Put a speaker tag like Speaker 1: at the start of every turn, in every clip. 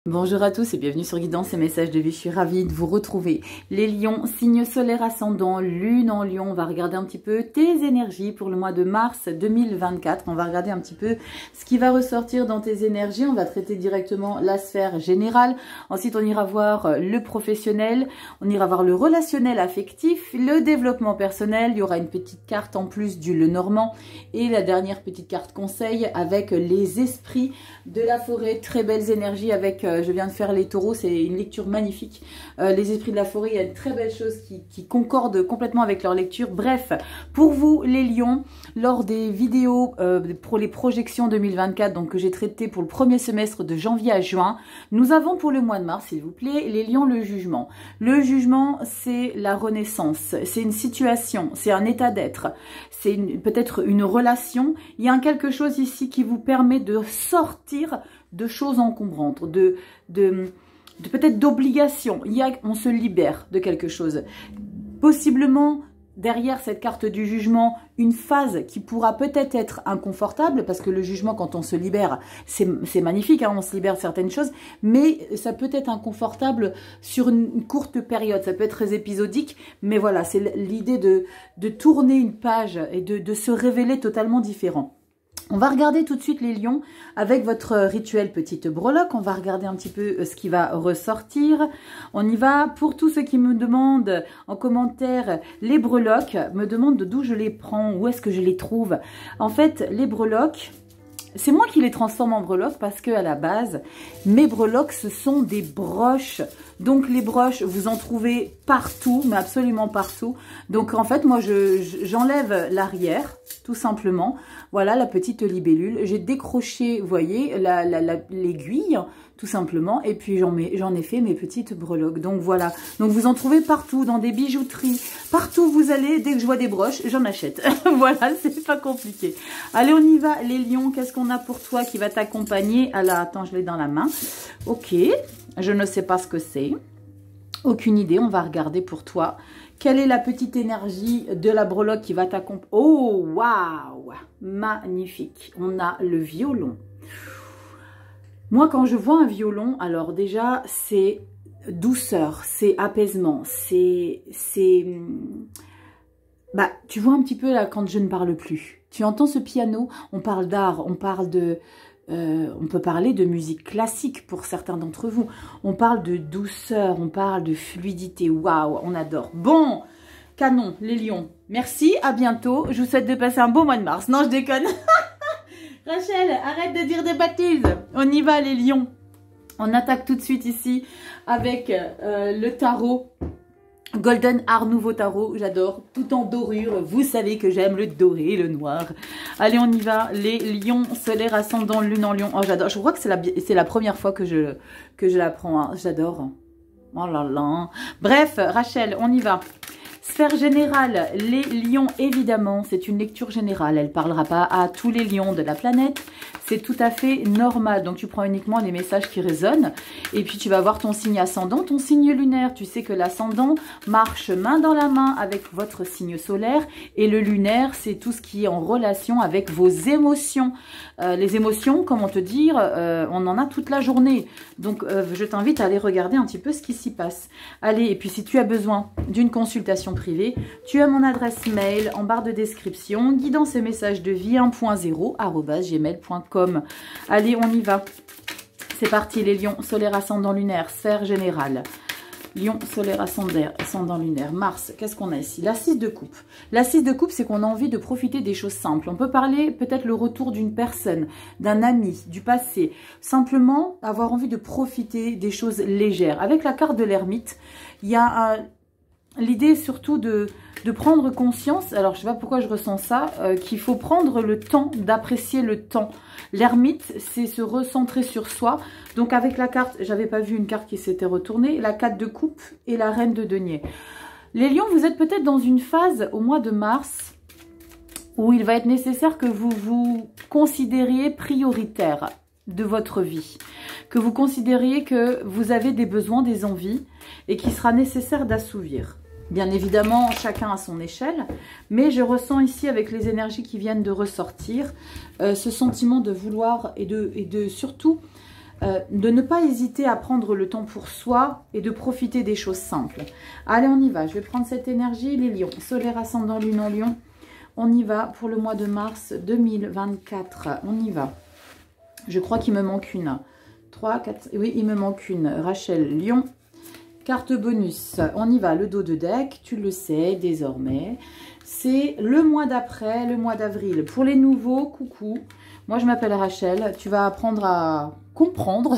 Speaker 1: Bonjour à tous et bienvenue sur Guidance et Messages de vie. Je suis ravie de vous retrouver. Les lions, signe solaire ascendant, lune en lion. On va regarder un petit peu tes énergies pour le mois de mars 2024. On va regarder un petit peu ce qui va ressortir dans tes énergies. On va traiter directement la sphère générale. Ensuite, on ira voir le professionnel. On ira voir le relationnel affectif, le développement personnel. Il y aura une petite carte en plus du Lenormand. Et la dernière petite carte conseil avec les esprits de la forêt. Très belles énergies avec... je viens de faire les taureaux, c'est une lecture magnifique. Les esprits de la forêt, il y a de très belles choses qui concordent complètement avec leur lecture. Bref, pour vous les lions, lors des vidéos pour les projections 2024, donc que j'ai traité pour le premier semestre de janvier à juin, nous avons pour le mois de mars, s'il vous plaît, les lions, le jugement. Le jugement, c'est la renaissance, c'est une situation, c'est un état d'être, c'est peut-être une relation. Il y a quelque chose ici qui vous permet de sortir de choses encombrantes, de peut-être d'obligations. On se libère de quelque chose. Possiblement, derrière cette carte du jugement, une phase qui pourra peut-être être inconfortable, parce que le jugement, quand on se libère, c'est magnifique, hein, on se libère de certaines choses, mais ça peut être inconfortable sur une courte période, ça peut être très épisodique, mais voilà, c'est l'idée de tourner une page et de se révéler totalement différent. On va regarder tout de suite les lions avec votre rituel petite breloque. On va regarder un petit peu ce qui va ressortir. On y va. Pour tous ceux qui me demandent en commentaire les breloques, me demandent d'où je les prends, où est-ce que je les trouve. En fait, les breloques, c'est moi qui les transforme en breloques parce que à la base, mes breloques, ce sont des broches. Donc les broches, vous en trouvez partout, mais absolument partout. Donc en fait, moi, j'enlève l'arrière, tout simplement. Voilà la petite libellule. J'ai décroché, vous voyez, l'aiguille, tout simplement. Et puis j'en ai fait mes petites breloques. Donc voilà. Donc vous en trouvez partout, dans des bijouteries. Partout où vous allez, dès que je vois des broches, j'en achète. Voilà, c'est pas compliqué. Allez, on y va. Les lions, qu'est-ce qu'on a pour toi qui va t'accompagner? Ah là, attends, je l'ai dans la main. Ok, je ne sais pas ce que c'est. Aucune idée, on va regarder pour toi. Quelle est la petite énergie de la breloque qui va t'accompagner? Oh, waouh! Magnifique. On a le violon. Moi, quand je vois un violon, alors déjà, c'est douceur, c'est apaisement, bah, tu vois un petit peu là quand je ne parle plus. Tu entends ce piano? On parle d'art, on parle de... on peut parler de musique classique pour certains d'entre vous. On parle de douceur, on parle de fluidité. Waouh, on adore. Bon, canon, les lions. Merci, à bientôt. Je vous souhaite de passer un beau mois de mars. Non, je déconne. Rachel, arrête de dire des bêtises. On y va, les lions. On attaque tout de suite ici avec le tarot. Golden Art Nouveau Tarot, j'adore, tout en dorure, vous savez que j'aime le doré, le noir. Allez, on y va, les lions, solaire, ascendant, lune en lion. Oh, j'adore, je crois que c'est la première fois que je la prends, hein. J'adore. Oh là là. Bref, Rachel, on y va. Sphère générale, les lions, évidemment, c'est une lecture générale. Elle ne parlera pas à tous les lions de la planète. C'est tout à fait normal. Donc, tu prends uniquement les messages qui résonnent. Et puis, tu vas voir ton signe ascendant, ton signe lunaire. Tu sais que l'ascendant marche main dans la main avec votre signe solaire. Et le lunaire, c'est tout ce qui est en relation avec vos émotions. Les émotions, comment te dire, on en a toute la journée. Donc, je t'invite à aller regarder un petit peu ce qui s'y passe. Allez, et puis si tu as besoin d'une consultation privée, tu as mon adresse mail en barre de description, guidance et messages de vie 1.0@gmail.com. Allez, on y va. C'est parti, les lions, solaire, ascendant, lunaire, sphère générale. Lion, solaire, ascendant, lunaire. Mars, qu'est-ce qu'on a ici? La 6 de coupe. La 6 de coupe, c'est qu'on a envie de profiter des choses simples. On peut parler peut-être le retour d'une personne, d'un ami, du passé. Simplement, avoir envie de profiter des choses légères. Avec la carte de l'ermite, il y a l'idée surtout de prendre conscience, alors je ne sais pas pourquoi je ressens ça, qu'il faut prendre le temps d'apprécier le temps. L'ermite, c'est se recentrer sur soi. Donc avec la carte, j'avais pas vu une carte qui s'était retournée, la 4 de coupe et la reine de denier. Les lions, vous êtes peut-être dans une phase au mois de mars où il va être nécessaire que vous vous considériez prioritaire de votre vie, que vous considériez que vous avez des besoins, des envies et qu'il sera nécessaire d'assouvir. Bien évidemment, chacun à son échelle, mais je ressens ici avec les énergies qui viennent de ressortir ce sentiment de vouloir et de surtout de ne pas hésiter à prendre le temps pour soi et de profiter des choses simples. Allez, on y va. Je vais prendre cette énergie, les lions. Solaire, ascendant, lune en lion. On y va pour le mois de mars 2024. On y va. Je crois qu'il me manque une. 3, 4, oui, il me manque une. Rachel, lion. Carte bonus. On y va. Le dos de deck, tu le sais désormais. C'est le mois d'après, le mois d'avril. Pour les nouveaux, coucou. Moi, je m'appelle Rachel. Tu vas apprendre à comprendre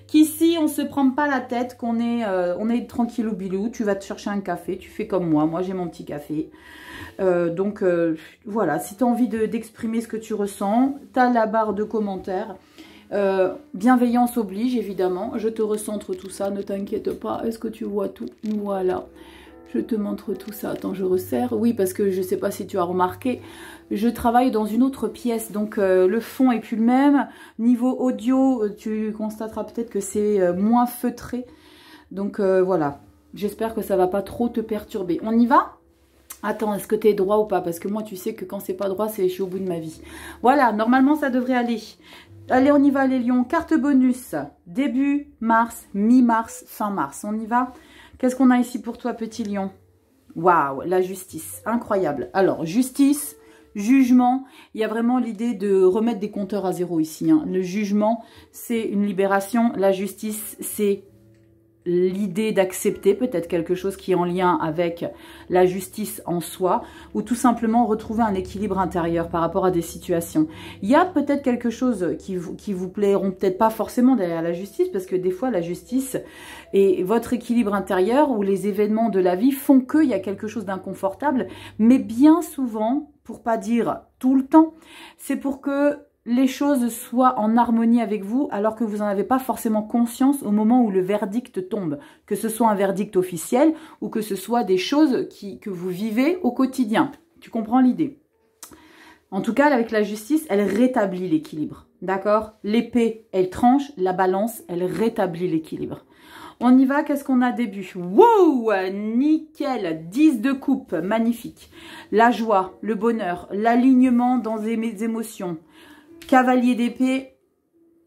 Speaker 1: qu'ici, on ne se prend pas la tête, qu'on est, on est tranquille au bilou. Tu vas te chercher un café. Tu fais comme moi. Moi, j'ai mon petit café. Donc, voilà. Si tu as envie d'exprimer ce que tu ressens, tu as la barre de commentaires. Bienveillance oblige, évidemment. Je te recentre tout ça. Ne t'inquiète pas. Est-ce que tu vois tout? Voilà. Je te montre tout ça. Attends, je resserre. Oui, parce que je ne sais pas si tu as remarqué, je travaille dans une autre pièce. Donc, le fond est plus le même. Niveau audio, tu constateras peut-être que c'est moins feutré. Donc, voilà. J'espère que ça ne va pas trop te perturber. On y va? Attends, est-ce que tu es droit ou pas? Parce que moi, tu sais que quand c'est pas droit, je suis au bout de ma vie. Voilà, normalement, ça devrait aller. Allez, on y va, les lions. Carte bonus. Début mars, mi-mars, fin mars. On y va? Qu'est-ce qu'on a ici pour toi, petit lion? Waouh, la justice. Incroyable. Alors, justice, jugement. Il y a vraiment l'idée de remettre des compteurs à zéro ici. Hein. Le jugement, c'est une libération. La justice, c'est l'idée d'accepter peut-être quelque chose qui est en lien avec la justice en soi, ou tout simplement retrouver un équilibre intérieur par rapport à des situations. Il y a peut-être quelque chose qui vous plairont peut-être pas forcément derrière la justice, parce que des fois la justice et votre équilibre intérieur ou les événements de la vie font qu'il y a quelque chose d'inconfortable, mais bien souvent, pour pas dire tout le temps, c'est pour que les choses soient en harmonie avec vous alors que vous n'en avez pas forcément conscience au moment où le verdict tombe. Que ce soit un verdict officiel ou que ce soit des choses que vous vivez au quotidien. Tu comprends l'idée? En tout cas, avec la justice, elle rétablit l'équilibre. D'accord? L'épée, elle tranche, la balance, elle rétablit l'équilibre. On y va, qu'est-ce qu'on a début? Wow, nickel, 10 de coupe, magnifique. La joie, le bonheur, l'alignement dans mes émotions. Cavalier d'épée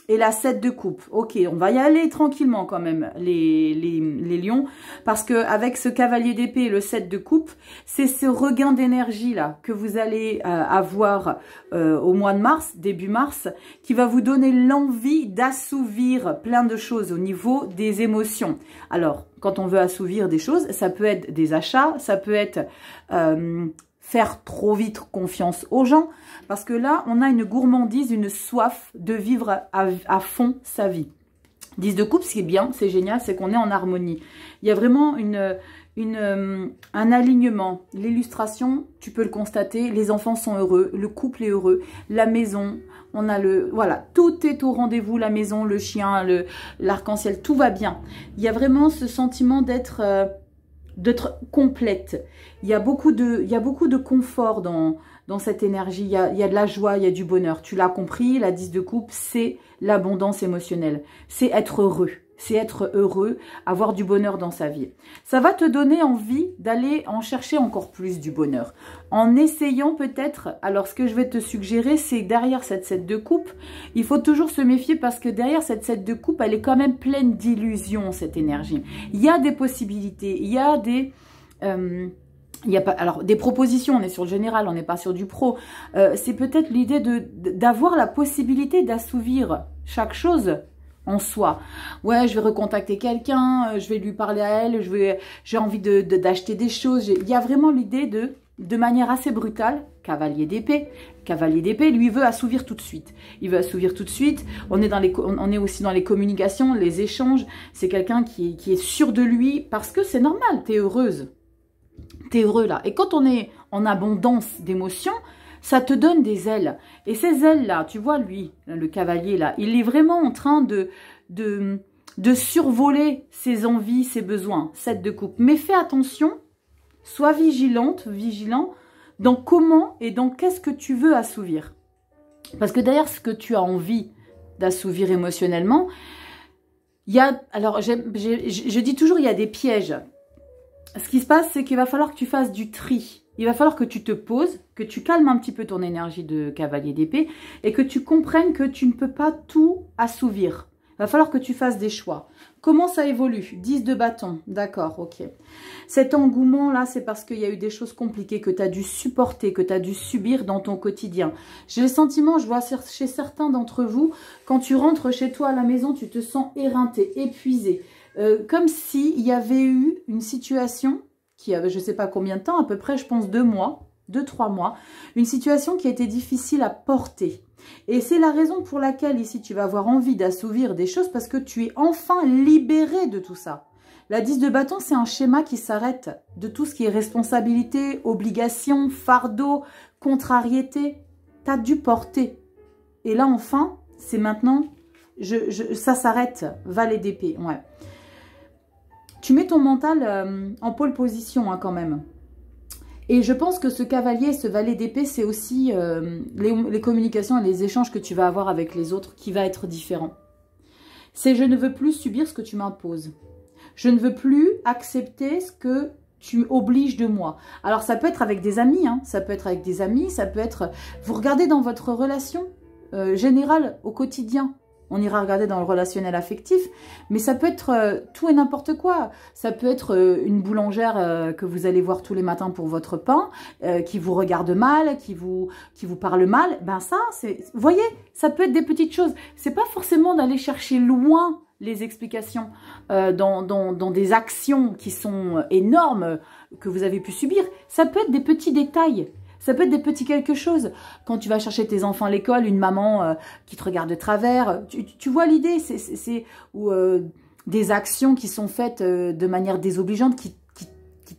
Speaker 1: et la 7 de coupe. Ok, on va y aller tranquillement quand même, les lions. Parce que avec ce cavalier d'épée et le 7 de coupe, c'est ce regain d'énergie là que vous allez avoir au mois de mars, début mars, qui va vous donner l'envie d'assouvir plein de choses au niveau des émotions. Alors, quand on veut assouvir des choses, ça peut être des achats, ça peut être faire trop vite confiance aux gens, parce que là, on a une gourmandise, une soif de vivre à fond sa vie. 10 de coupe, ce qui est bien, c'est génial, c'est qu'on est en harmonie. Il y a vraiment un alignement. L'illustration, tu peux le constater, les enfants sont heureux, le couple est heureux, la maison, on a voilà, tout est au rendez-vous, la maison, le chien, l'arc-en-ciel, tout va bien. Il y a vraiment ce sentiment d'être complète. Il y a beaucoup de confort dans cette énergie. Il y a de la joie, il y a du bonheur. Tu l'as compris, la 10 de coupe, c'est l'abondance émotionnelle. C'est être heureux. C'est être heureux, avoir du bonheur dans sa vie. Ça va te donner envie d'aller en chercher encore plus du bonheur. En essayant peut-être, alors ce que je vais te suggérer, c'est derrière cette 7 de coupe, il faut toujours se méfier parce que derrière cette 7 de coupe, elle est quand même pleine d'illusions, cette énergie. Il y a des possibilités, il y a des... alors, des propositions, on est sur le général, on n'est pas sur du pro. C'est peut-être l'idée d'avoir la possibilité d'assouvir chaque chose en soi. Ouais, je vais recontacter quelqu'un, je vais lui parler à elle, j'ai envie d'acheter des choses. Il y a vraiment l'idée de manière assez brutale, cavalier d'épée. Cavalier d'épée, lui, veut assouvir tout de suite. Il veut assouvir tout de suite. On est aussi dans les communications, les échanges. C'est quelqu'un qui est sûr de lui parce que c'est normal, t'es heureuse. T'es heureux là. Et quand on est en abondance d'émotions, ça te donne des ailes. Et ces ailes-là, tu vois, lui, le cavalier là, il est vraiment en train de survoler ses envies, ses besoins. 7 de coupe. Mais fais attention, sois vigilant dans comment et dans qu'est-ce que tu veux assouvir. Parce que derrière ce que tu as envie d'assouvir émotionnellement, il y a, alors je dis toujours, il y a des pièges. Ce qui se passe, c'est qu'il va falloir que tu fasses du tri il va falloir que tu te poses, que tu calmes un petit peu ton énergie de cavalier d'épée et que tu comprennes que tu ne peux pas tout assouvir. Il va falloir que tu fasses des choix. Comment ça évolue? 10 de bâton, d'accord, ok. Cet engouement-là, c'est parce qu'il y a eu des choses compliquées que tu as dû supporter, que tu as dû subir dans ton quotidien. J'ai le sentiment, je vois chez certains d'entre vous, quand tu rentres chez toi à la maison, tu te sens éreinté, épuisé. Comme s'il y avait eu une situation qui avait, je ne sais pas combien de temps, à peu près, je pense 2 mois, 2-3 mois, une situation qui a été difficile à porter. Et c'est la raison pour laquelle ici tu vas avoir envie d'assouvir des choses parce que tu es enfin libéré de tout ça. La 10 de bâton, c'est un schéma qui s'arrête de tout ce qui est responsabilité, obligation, fardeau, contrariété. Tu as dû porter. Et là, enfin, c'est maintenant, ça s'arrête, valet d'épée. Ouais. Tu mets ton mental en pole position hein, quand même. Et je pense que ce cavalier, ce valet d'épée, c'est aussi les communications et les échanges que tu vas avoir avec les autres qui va être différent. C'est je ne veux plus subir ce que tu m'imposes. Je ne veux plus accepter ce que tu obliges de moi. Alors ça peut être avec des amis, hein, ça peut être avec des amis, ça peut être... Vous regardez dans votre relation générale au quotidien. On ira regarder dans le relationnel affectif, mais ça peut être tout et n'importe quoi. Ça peut être une boulangère que vous allez voir tous les matins pour votre pain, qui vous regarde mal, qui vous parle mal. Ben ça, c'est, vous voyez, ça peut être des petites choses. C'est pas forcément d'aller chercher loin les explications dans des actions qui sont énormes que vous avez pu subir. Ça peut être des petits détails. Ça peut être des petits quelque chose. Quand tu vas chercher tes enfants à l'école, une maman qui te regarde de travers, tu vois l'idée, c'est des actions qui sont faites de manière désobligeante, qui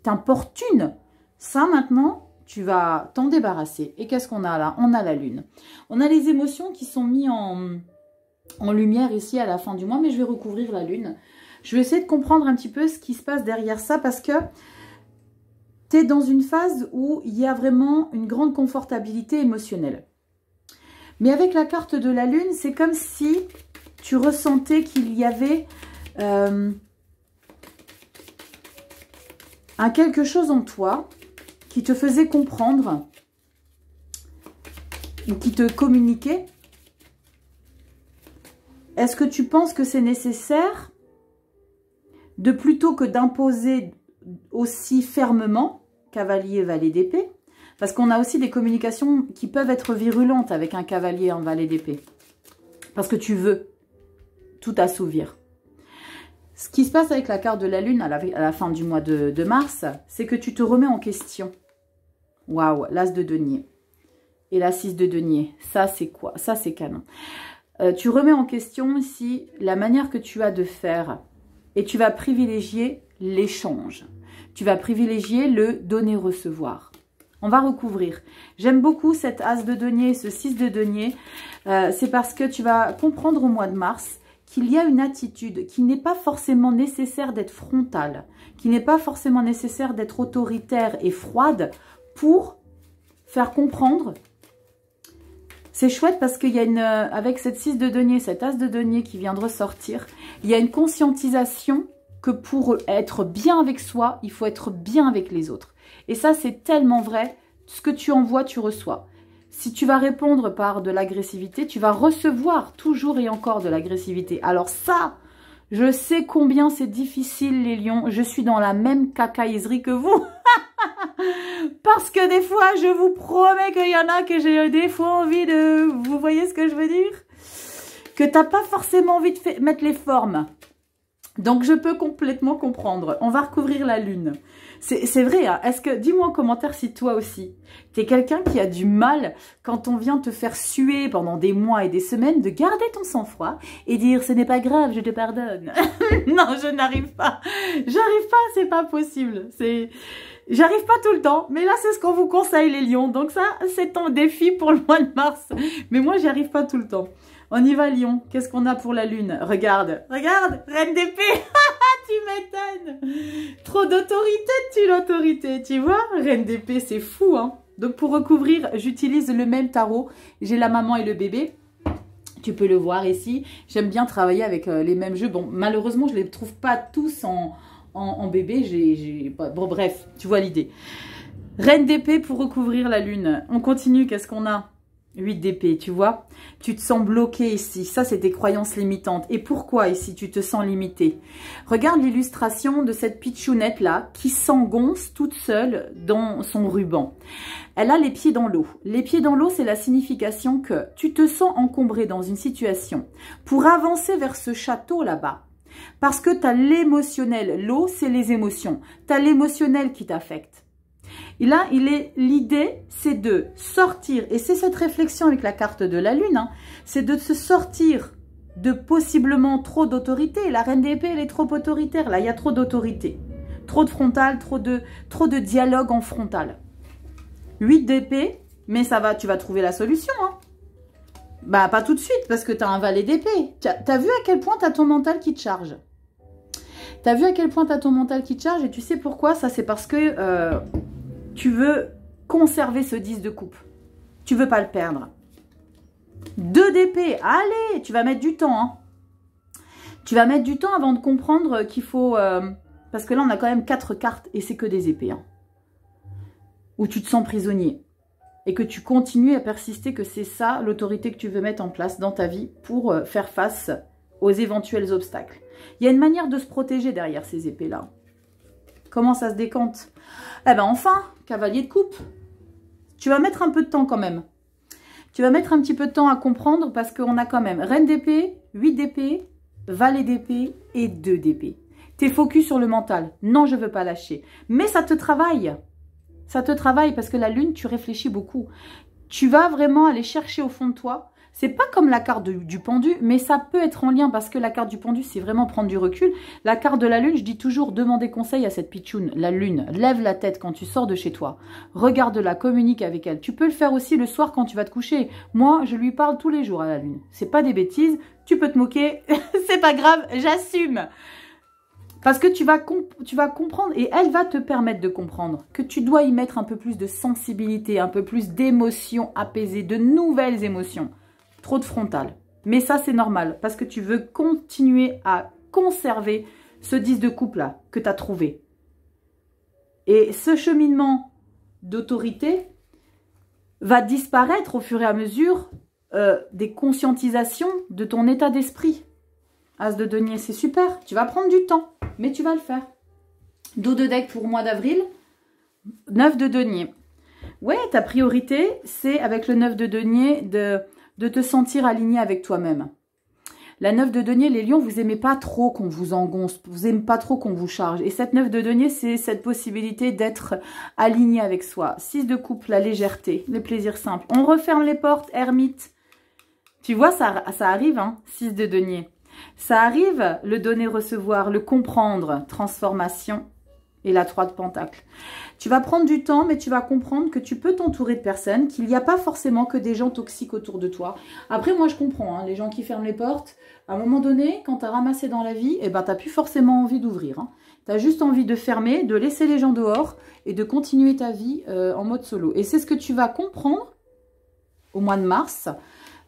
Speaker 1: t'importunent. Ça, maintenant, tu vas t'en débarrasser. Et qu'est-ce qu'on a là? On a la lune. On a les émotions qui sont mises en lumière ici à la fin du mois, mais je vais recouvrir la lune. Je vais essayer de comprendre un petit peu ce qui se passe derrière ça parce que tu es dans une phase où il y a vraiment une grande confortabilité émotionnelle. Mais avec la carte de la lune, c'est comme si tu ressentais qu'il y avait un quelque chose en toi qui te faisait comprendre ou qui te communiquait. Est-ce que tu penses que c'est nécessaire de plutôt que d'imposer aussi fermement, cavalier, valet d'épée, parce qu'on a aussi des communications qui peuvent être virulentes avec un cavalier en valet d'épée, parce que tu veux tout assouvir. Ce qui se passe avec la carte de la lune à la fin du mois de mars, c'est que tu te remets en question. Waouh, l'as de denier et la 6 de denier, ça c'est quoi? Ça c'est canon. Tu remets en question ici la manière que tu as de faire et tu vas privilégier l'échange. Tu vas privilégier le donner-recevoir. On va recouvrir. J'aime beaucoup cet as de denier, ce 6 de denier. C'est parce que tu vas comprendre au mois de mars qu'il y a une attitude qui n'est pas forcément nécessaire d'être frontale, qui n'est pas forcément nécessaire d'être autoritaire et froide pour faire comprendre. C'est chouette parce qu'il y a avec cette 6 de denier, cet as de denier qui vient de ressortir, il y a une conscientisation que pour être bien avec soi, il faut être bien avec les autres. Et ça, c'est tellement vrai. Ce que tu envoies, tu reçois. Si tu vas répondre par de l'agressivité, tu vas recevoir toujours et encore de l'agressivité. Alors ça, je sais combien c'est difficile, les lions. Je suis dans la même cacaïserie que vous. Parce que des fois, je vous promets qu'il y en a que j'ai des fois envie de... Vous voyez ce que je veux dire? Que tu n'as pas forcément envie de mettre les formes. Donc, je peux complètement comprendre. On va recouvrir la lune. C'est vrai, hein? Est-ce que, dis-moi en commentaire si toi aussi, tu es quelqu'un qui a du mal, quand on vient te faire suer pendant des mois et des semaines, de garder ton sang-froid et dire « ce n'est pas grave, je te pardonne ». Non, je n'arrive pas. J'arrive pas, c'est pas possible. J'arrive pas tout le temps, mais là, c'est ce qu'on vous conseille, les lions. Donc ça, c'est ton défi pour le mois de mars. Mais moi, j'y arrive pas tout le temps. On y va, lion. Qu'est-ce qu'on a pour la lune? Regarde, regarde, reine d'épée. Tu m'étonnes. Trop d'autorité, l'autorité, tu vois? Reine d'épée, c'est fou, hein. Donc, pour recouvrir, j'utilise le même tarot. J'ai la maman et le bébé. Tu peux le voir ici. J'aime bien travailler avec les mêmes jeux. Bon, malheureusement, je ne les trouve pas tous en bébé. Bon, bref, tu vois l'idée. Reine d'épée pour recouvrir la lune. On continue, qu'est-ce qu'on a? 8 d'épée, tu vois. Tu te sens bloqué ici. Ça, c'est tes croyances limitantes. Et pourquoi ici, tu te sens limité? Regarde l'illustration de cette pitchounette-là qui s'engonce toute seule dans son ruban. Elle a les pieds dans l'eau. Les pieds dans l'eau, c'est la signification que tu te sens encombré dans une situation. Pour avancer vers ce château là-bas, parce que tu as l'émotionnel. L'eau, c'est les émotions. Tu as l'émotionnel qui t'affecte. Et là, l'idée, c'est de sortir, et c'est cette réflexion avec la carte de la lune, hein, c'est de se sortir de possiblement trop d'autorité. La reine d'épée, elle est trop autoritaire, là, il y a trop d'autorité. Trop de frontal, trop de dialogue en frontal. 8 d'épée, mais ça va, tu vas trouver la solution, hein. Bah, pas tout de suite, parce que tu as un valet d'épée. T'as vu à quel point tu as ton mental qui te charge? T'as vu à quel point tu as ton mental qui te charge, et tu sais pourquoi? Ça, c'est parce que tu veux conserver ce 10 de coupe. Tu veux pas le perdre. 2 d'épée. Allez, tu vas mettre du temps. Hein. Tu vas mettre du temps avant de comprendre qu'il faut... parce que là, on a quand même 4 cartes et c'est que des épées. Hein, où tu te sens prisonnier. Et que tu continues à persister que c'est ça l'autorité que tu veux mettre en place dans ta vie pour faire face aux éventuels obstacles. Il y a une manière de se protéger derrière ces épées-là. Comment ça se décante? Eh ben enfin, cavalier de coupe. Tu vas mettre un peu de temps quand même. Tu vas mettre un petit peu de temps à comprendre parce qu'on a quand même reine d'épée, 8 d'épée, valet d'épée et 2 d'épée. Tu es focus sur le mental. Non, je ne veux pas lâcher. Mais ça te travaille. Ça te travaille parce que la lune, tu réfléchis beaucoup. Tu vas vraiment aller chercher au fond de toi. C'est pas comme la carte du pendu, mais ça peut être en lien parce que la carte du pendu, c'est vraiment prendre du recul. La carte de la lune, je dis toujours, demandez conseil à cette pitchoune. La lune, lève la tête quand tu sors de chez toi. Regarde-la, communique avec elle. Tu peux le faire aussi le soir quand tu vas te coucher. Moi, je lui parle tous les jours à la lune. C'est pas des bêtises, tu peux te moquer, c'est pas grave, j'assume. Parce que tu vas comprendre et elle va te permettre de comprendre que tu dois y mettre un peu plus de sensibilité, un peu plus d'émotions apaisées, de nouvelles émotions. Trop de frontal. Mais ça, c'est normal parce que tu veux continuer à conserver ce 10 de coupe là que tu as trouvé. Et ce cheminement d'autorité va disparaître au fur et à mesure des conscientisations de ton état d'esprit. As de denier, c'est super. Tu vas prendre du temps, mais tu vas le faire. Dos de deck pour le mois d'avril. 9 de denier. Ouais, ta priorité, c'est avec le 9 de denier de te sentir aligné avec toi-même. La 9 de denier, les lions, vous aimez pas trop qu'on vous engonce, vous aimez pas trop qu'on vous charge. Et cette 9 de denier, c'est cette possibilité d'être aligné avec soi. 6 de coupe, la légèreté, les plaisirs simples. On referme les portes, ermite. Tu vois, ça arrive, hein, 6 de denier. Ça arrive, le donner-recevoir, le comprendre, transformation et la 3 de pentacle. Tu vas prendre du temps, mais tu vas comprendre que tu peux t'entourer de personnes, qu'il n'y a pas forcément que des gens toxiques autour de toi. Après, moi, je comprends, hein, les gens qui ferment les portes, à un moment donné, quand tu as ramassé dans la vie, eh ben, tu n'as plus forcément envie d'ouvrir. Hein. Tu as juste envie de fermer, de laisser les gens dehors et de continuer ta vie en mode solo. Et c'est ce que tu vas comprendre au mois de mars,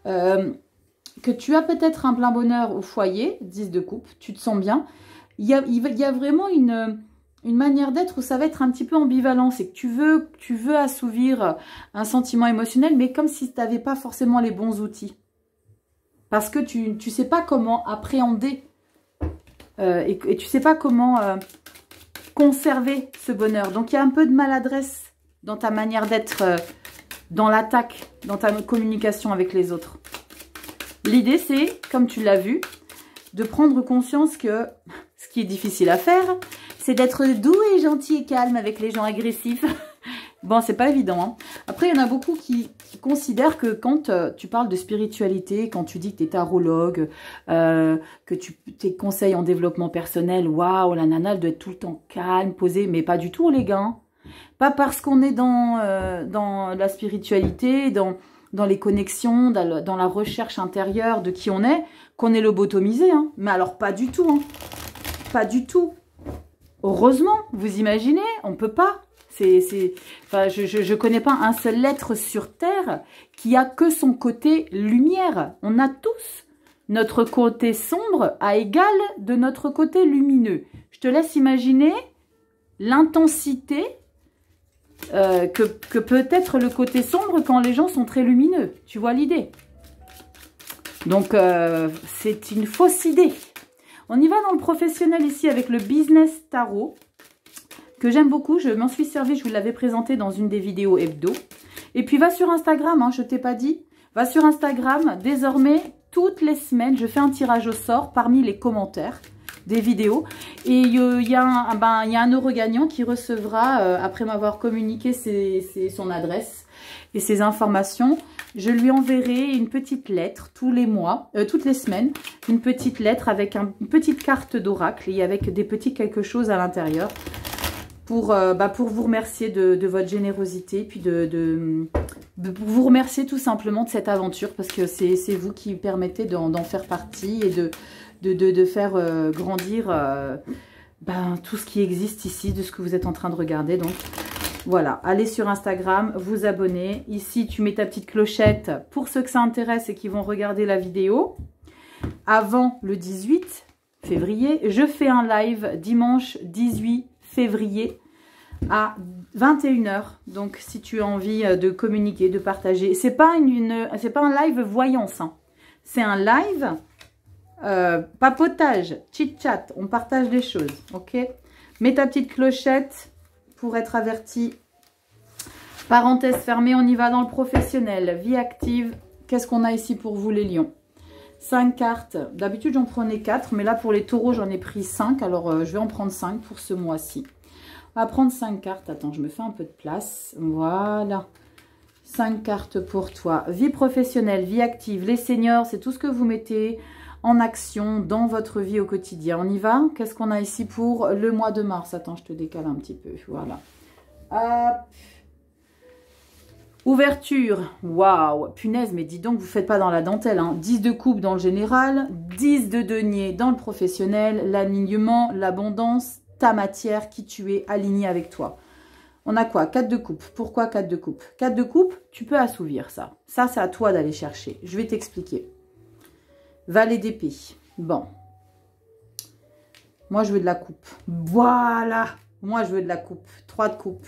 Speaker 1: que tu as peut-être un plein bonheur au foyer, 10 de coupe, tu te sens bien. Il y a vraiment une manière d'être où ça va être un petit peu ambivalent. C'est que tu veux assouvir un sentiment émotionnel, mais comme si tu n'avais pas forcément les bons outils. Parce que tu ne sais pas comment appréhender et tu ne sais pas comment conserver ce bonheur. Donc, il y a un peu de maladresse dans ta manière d'être, dans l'attaque, dans ta communication avec les autres. L'idée, c'est, comme tu l'as vu, de prendre conscience que ce qui est difficile à faire, c'est d'être doux et gentil et calme avec les gens agressifs. Bon, c'est pas évident. Hein. Après, il y en a beaucoup qui considèrent que quand tu parles de spiritualité, quand tu dis que tu es tarologue, que tes conseils en développement personnel, waouh, la nana, elle doit être tout le temps calme, posée. Mais pas du tout, les gars. Hein. Pas parce qu'on est dans la spiritualité, dans les connexions, dans la recherche intérieure de qui on est, qu'on est lobotomisé. Hein. Mais alors, pas du tout. Hein. Pas du tout. Heureusement, vous imaginez, on ne peut pas. Enfin, je connais pas un seul être sur Terre qui a que son côté lumière. On a tous notre côté sombre à égal de notre côté lumineux. Je te laisse imaginer l'intensité que peut-être le côté sombre quand les gens sont très lumineux. Tu vois l'idée? Donc, c'est une fausse idée. On y va dans le professionnel ici avec le Business Tarot, que j'aime beaucoup. Je m'en suis servi, je vous l'avais présenté dans une des vidéos hebdo. Et puis, va sur Instagram, hein, je ne t'ai pas dit. Va sur Instagram. Désormais, toutes les semaines, je fais un tirage au sort parmi les commentaires des vidéos. Et il y a un heureux gagnant qui recevra, après m'avoir communiqué son adresse et ses informations, je lui enverrai une petite lettre tous les mois, toutes les semaines, une petite lettre avec une petite carte d'oracle et avec des petits quelque chose à l'intérieur pour vous remercier de votre générosité, puis pour vous remercier tout simplement de cette aventure, parce que c'est vous qui permettez d'en faire partie et de faire grandir tout ce qui existe ici, de ce que vous êtes en train de regarder. Donc voilà, allez sur Instagram, vous abonner. Ici, tu mets ta petite clochette pour ceux que ça intéresse et qui vont regarder la vidéo. Avant le 18 février, je fais un live dimanche 18 février à 21 h. Donc, si tu as envie de communiquer, de partager, c'est pas un live voyance, hein. C'est un live papotage, chit-chat, on partage des choses, ok? Mets ta petite clochette pour être averti. Parenthèse fermée, on y va dans le professionnel. Vie active, qu'est-ce qu'on a ici pour vous les lions? 5 cartes. D'habitude, j'en prenais 4, mais là, pour les taureaux, j'en ai pris 5. Alors, je vais en prendre 5 pour ce mois-ci. On va prendre 5 cartes. Attends, je me fais un peu de place. Voilà. 5 cartes pour toi. Vie professionnelle, vie active. Les seniors, c'est tout ce que vous mettez en action dans votre vie au quotidien. On y va? Qu'est-ce qu'on a ici pour le mois de mars? Attends, je te décale un petit peu. Voilà. Hop. Ouverture. Waouh. Punaise, mais dis donc, vous ne faites pas dans la dentelle, hein. 10 de coupe dans le général, 10 de denier dans le professionnel, l'alignement, l'abondance, ta matière, qui tu es, aligné avec toi. On a quoi? 4 de coupe. Pourquoi 4 de coupe? 4 de coupe, tu peux assouvir ça. Ça, c'est à toi d'aller chercher. Je vais t'expliquer. Valet d'épée. Bon. Moi, je veux de la coupe. Voilà. Moi, je veux de la coupe. 3 de coupe.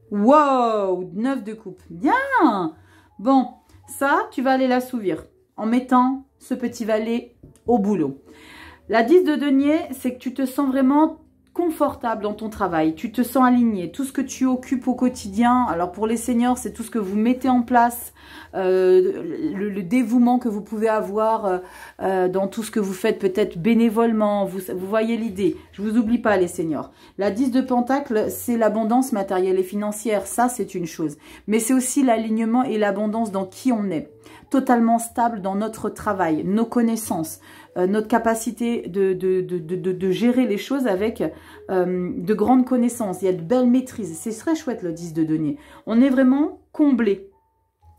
Speaker 1: Wow. 9 de coupe. Bien. Bon. Ça, tu vas aller l'assouvir en mettant ce petit valet au boulot. La 10 de denier, c'est que tu te sens vraiment confortable dans ton travail, tu te sens aligné, tout ce que tu occupes au quotidien. Alors pour les seniors, c'est tout ce que vous mettez en place, le dévouement que vous pouvez avoir dans tout ce que vous faites, peut-être bénévolement, vous voyez l'idée. Je vous oublie pas les seniors. La 10 de pentacle, c'est l'abondance matérielle et financière, ça c'est une chose. Mais c'est aussi l'alignement et l'abondance dans qui on est. Totalement stable dans notre travail, nos connaissances, notre capacité de gérer les choses avec de grandes connaissances. Il y a de belles maîtrises. C'est très chouette le 10 de denier. On est vraiment comblé.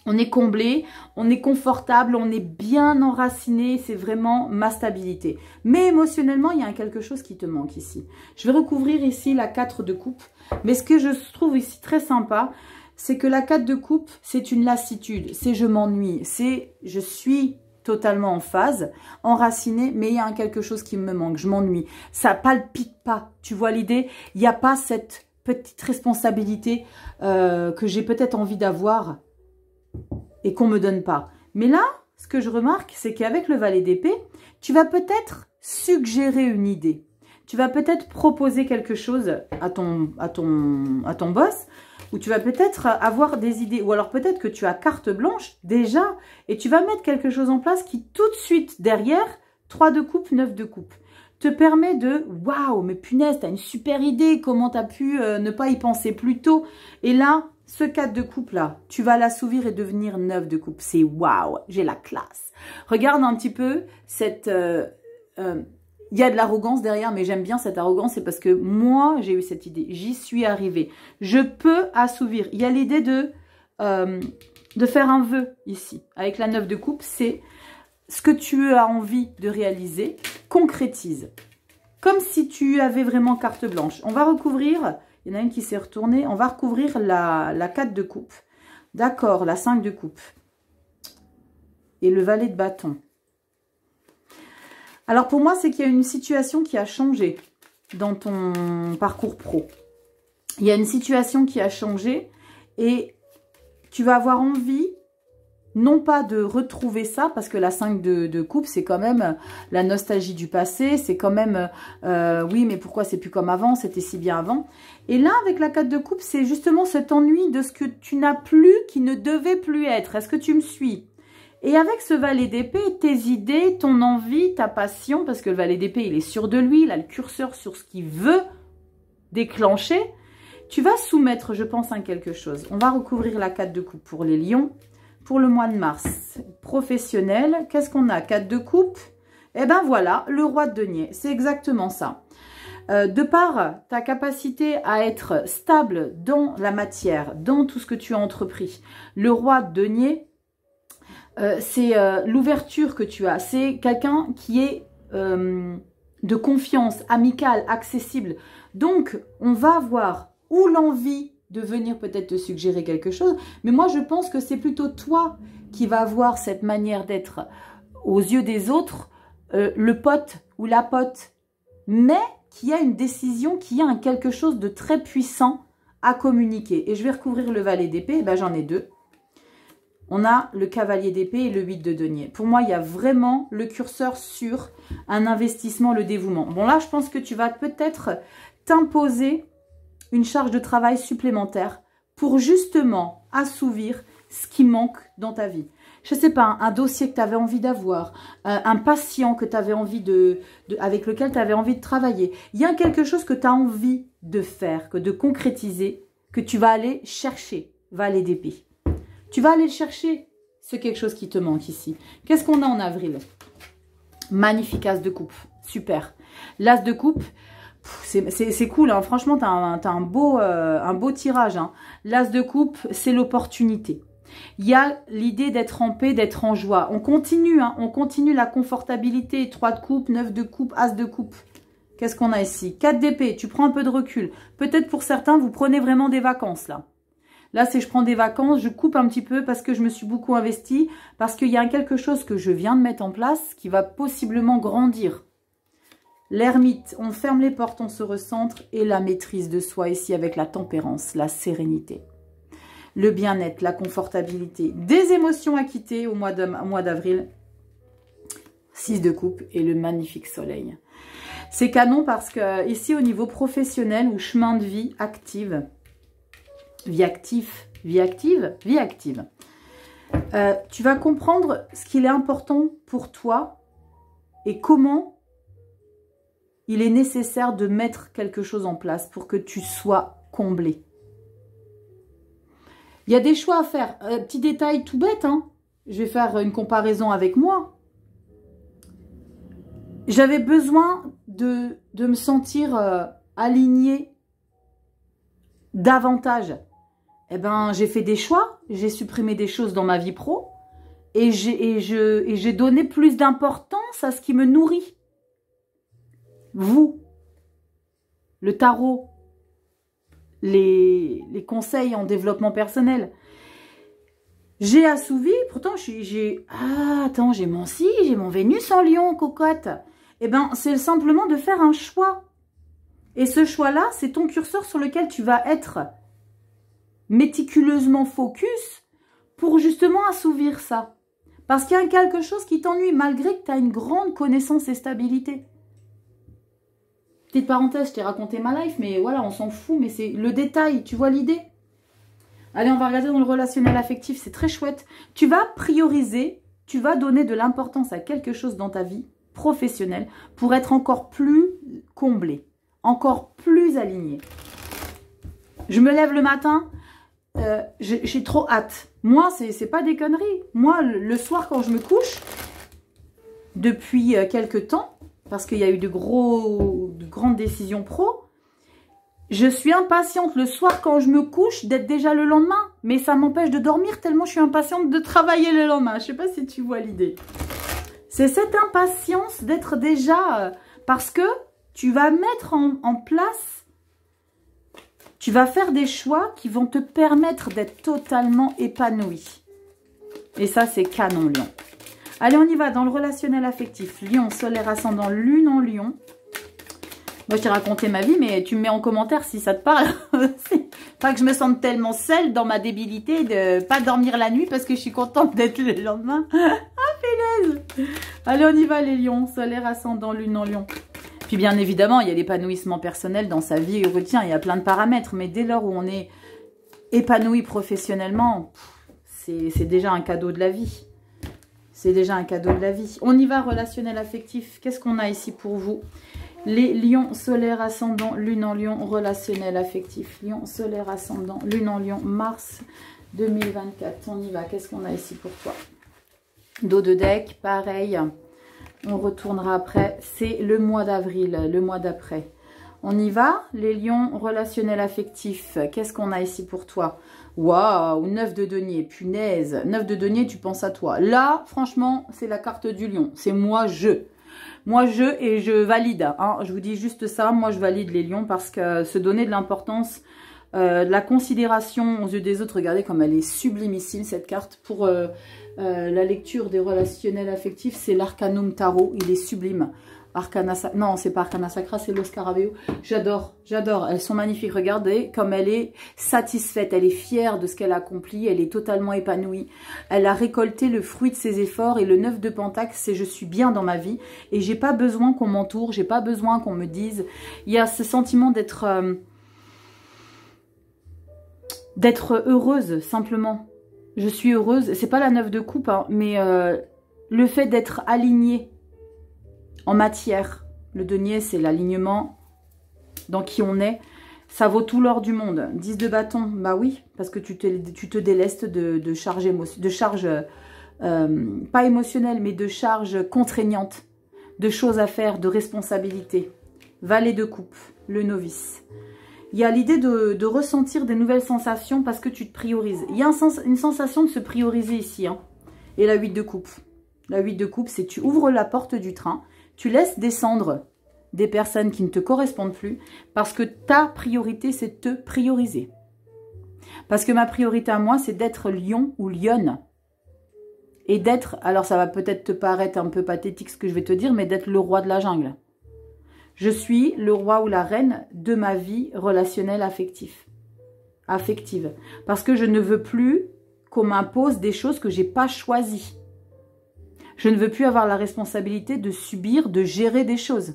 Speaker 1: On est comblé, on est confortable, on est bien enraciné. C'est vraiment ma stabilité. Mais émotionnellement, il y a quelque chose qui te manque ici. Je vais recouvrir ici la 4 de coupe. Mais ce que je trouve ici très sympa, c'est que la 4 de coupe, c'est une lassitude, c'est je m'ennuie, c'est je suis totalement en phase, enracinée, mais il y a quelque chose qui me manque, je m'ennuie. Ça palpite pas, tu vois l'idée? Il n'y a pas cette petite responsabilité que j'ai peut-être envie d'avoir et qu'on ne me donne pas. Mais là, ce que je remarque, c'est qu'avec le valet d'épée, tu vas peut-être suggérer une idée. Tu vas peut-être proposer quelque chose à ton boss, où tu vas peut-être avoir des idées, ou alors peut-être que tu as carte blanche déjà, et tu vas mettre quelque chose en place qui tout de suite derrière, 3 de coupe, 9 de coupe, te permet de, waouh, mais punaise, tu as une super idée, comment tu as pu ne pas y penser plus tôt. Et là, ce 4 de coupe là, tu vas l'assouvir et devenir 9 de coupe. C'est waouh, j'ai la classe. Regarde un petit peu cette... il y a de l'arrogance derrière, mais j'aime bien cette arrogance, c'est parce que moi, j'ai eu cette idée. J'y suis arrivée. Je peux assouvir. Il y a l'idée de faire un vœu ici. Avec la 9 de coupe, c'est ce que tu as envie de réaliser, concrétise. Comme si tu avais vraiment carte blanche. On va recouvrir, il y en a une qui s'est retournée, on va recouvrir la 4 de coupe. D'accord, la 5 de coupe. Et le valet de bâton. Alors pour moi, c'est qu'il y a une situation qui a changé dans ton parcours pro. il y a une situation qui a changé et tu vas avoir envie, non pas de retrouver ça, parce que la 5 de coupe, c'est quand même la nostalgie du passé, c'est quand même, oui, mais pourquoi c'est plus comme avant, c'était si bien avant. Et là, avec la 4 de coupe, c'est justement cet ennui de ce que tu n'as plus, qui ne devait plus être. Est-ce que tu me suis? Et avec ce valet d'épée, tes idées, ton envie, ta passion, parce que le valet d'épée, il est sûr de lui, il a le curseur sur ce qu'il veut déclencher, tu vas soumettre, je pense, à quelque chose. On va recouvrir la 4 de coupe pour les lions. Pour le mois de mars, professionnel, qu'est-ce qu'on a? 4 de coupe. Eh ben voilà, le roi de denier, c'est exactement ça. De par ta capacité à être stable dans la matière, dans tout ce que tu as entrepris, le roi de denier, c'est l'ouverture que tu as. C'est quelqu'un qui est de confiance, amical, accessible. Donc, on va avoir ou l'envie de venir peut-être te suggérer quelque chose. Mais moi, je pense que c'est plutôt toi qui vas avoir cette manière d'être aux yeux des autres, le pote ou la pote, mais qui a une décision, qui a un quelque chose de très puissant à communiquer. Et je vais recouvrir le valet d'épée, ben, j'en ai deux. On a le cavalier d'épée et le 8 de denier. Pour moi, il y a vraiment le curseur sur un investissement, le dévouement. Bon, là, je pense que tu vas peut-être t'imposer une charge de travail supplémentaire pour justement assouvir ce qui manque dans ta vie. Je ne sais pas, un dossier que tu avais envie d'avoir, un patient que tu avais envie avec lequel tu avais envie de travailler. Il y a quelque chose que tu as envie de faire, de concrétiser, que tu vas aller chercher, valet d'épée. Tu vas aller chercher ce quelque chose qui te manque ici. Qu'est-ce qu'on a en avril? Magnifique as de coupe, super. L'as de coupe, c'est cool, hein. Franchement, tu as un beau tirage. Hein. L'as de coupe, c'est l'opportunité. Il y a l'idée d'être en paix, d'être en joie. On continue, hein, on continue la confortabilité. 3 de coupe, 9 de coupe, as de coupe. Qu'est-ce qu'on a ici? 4 d'épée, tu prends un peu de recul. Peut-être pour certains, vous prenez vraiment des vacances là. Là, c'est je prends des vacances, je coupe un petit peu parce que je me suis beaucoup investie, parce qu'il y a quelque chose que je viens de mettre en place qui va possiblement grandir. L'ermite, on ferme les portes, on se recentre et la maîtrise de soi ici avec la tempérance, la sérénité. Le bien-être, la confortabilité, des émotions à quitter au mois d'avril. 6 de coupe et le magnifique soleil. C'est canon parce que ici au niveau professionnel ou chemin de vie active, vie active, tu vas comprendre ce qu'il est important pour toi et comment il est nécessaire de mettre quelque chose en place pour que tu sois comblé. Il y a des choix à faire. Petit détail tout bête, hein. Je vais faire une comparaison avec moi. J'avais besoin de me sentir alignée davantage. Eh ben, j'ai fait des choix, j'ai supprimé des choses dans ma vie pro et j'ai donné plus d'importance à ce qui me nourrit. Vous, le tarot, les conseils en développement personnel. J'ai assouvi, pourtant attends, j'ai mon Vénus en Lion, cocotte. Eh ben, c'est simplement de faire un choix. Et ce choix-là, c'est ton curseur sur lequel tu vas être méticuleusement focus pour justement assouvir ça. Parce qu'il y a quelque chose qui t'ennuie malgré que tu as une grande connaissance et stabilité. Petite parenthèse, je t'ai raconté ma life, mais voilà, on s'en fout, mais c'est le détail, tu vois l'idée? Allez, on va regarder dans le relationnel affectif, c'est très chouette. Tu vas prioriser, tu vas donner de l'importance à quelque chose dans ta vie professionnelle pour être encore plus comblé, encore plus aligné. Je me lève le matin, j'ai trop hâte. Moi, c'est pas des conneries. Moi, le soir, quand je me couche, depuis quelques temps, parce qu'il y a eu de grandes décisions pro, je suis impatiente le soir quand je me couche d'être déjà le lendemain. Mais ça m'empêche de dormir tellement je suis impatiente de travailler le lendemain. Je sais pas si tu vois l'idée. C'est cette impatience d'être déjà... parce que tu vas mettre en place... Tu vas faire des choix qui vont te permettre d'être totalement épanoui. Et ça, c'est canon, Lion. Allez, on y va dans le relationnel affectif. Lion, solaire, ascendant, lune en Lion. Moi, je t'ai raconté ma vie, mais tu me mets en commentaire si ça te parle. Pas que je me sente tellement seule dans ma débilité de pas dormir la nuit parce que je suis contente d'être le lendemain. Ah, punaise! Allez, on y va, les lions. Solaire, ascendant, lune en lion. Puis, bien évidemment, il y a l'épanouissement personnel dans sa vie au quotidien. Il y a plein de paramètres. Mais dès lors où on est épanoui professionnellement, c'est déjà un cadeau de la vie. C'est déjà un cadeau de la vie. On y va, relationnel affectif. Qu'est-ce qu'on a ici pour vous? Les lions, solaire, ascendant, lune en lion, relationnel affectif. Lion, solaire, ascendant, lune en lion, mars 2024. On y va. Qu'est-ce qu'on a ici pour toi? Dos de deck, pareil. On retournera après. C'est le mois d'avril, le mois d'après. On y va. Les lions, relationnel affectif. Qu'est-ce qu'on a ici pour toi? Waouh, 9 de denier, punaise. 9 de denier, tu penses à toi. Là, franchement, c'est la carte du lion. C'est moi, je. Moi, et je valide. Hein. Je vous dis juste ça. Moi, je valide les lions parce que se donner de l'importance, de la considération aux yeux des autres. Regardez comme elle est sublimissime, cette carte. Pour la lecture des relationnels affectifs, c'est l'Arcanum Tarot. Il est sublime. Arcana, non, c'est pas Arcana Sacra, c'est le Scarabeo. J'adore, j'adore. Elles sont magnifiques. Regardez comme elle est satisfaite. Elle est fière de ce qu'elle a accompli. Elle est totalement épanouie. Elle a récolté le fruit de ses efforts. Et le 9 de Pentacle, c'est je suis bien dans ma vie. Et j'ai pas besoin qu'on m'entoure. J'ai pas besoin qu'on me dise. Il y a ce sentiment d'être heureuse, simplement. Je suis heureuse. C'est pas la 9 de coupe, hein, mais le fait d'être alignée en matière. Le denier, c'est l'alignement dans qui on est. Ça vaut tout l'or du monde. 10 de bâton, bah oui, parce que tu te délestes de charge, pas émotionnelle, mais de charge contraignante, de choses à faire, de responsabilités. Valet de coupe, le novice. Il y a l'idée de ressentir des nouvelles sensations parce que tu te priorises. Il y a une sensation de se prioriser ici. Hein. Et la 8 de coupe. La 8 de coupe, c'est tu ouvres la porte du train. Tu laisses descendre des personnes qui ne te correspondent plus parce que ta priorité, c'est de te prioriser. Parce que ma priorité à moi, c'est d'être lion ou lionne. Et d'être, alors ça va peut-être te paraître un peu pathétique ce que je vais te dire, mais d'être le roi de la jungle. Je suis le roi ou la reine de ma vie relationnelle affective. Parce que je ne veux plus qu'on m'impose des choses que je n'ai pas choisies. Je ne veux plus avoir la responsabilité de subir, de gérer des choses.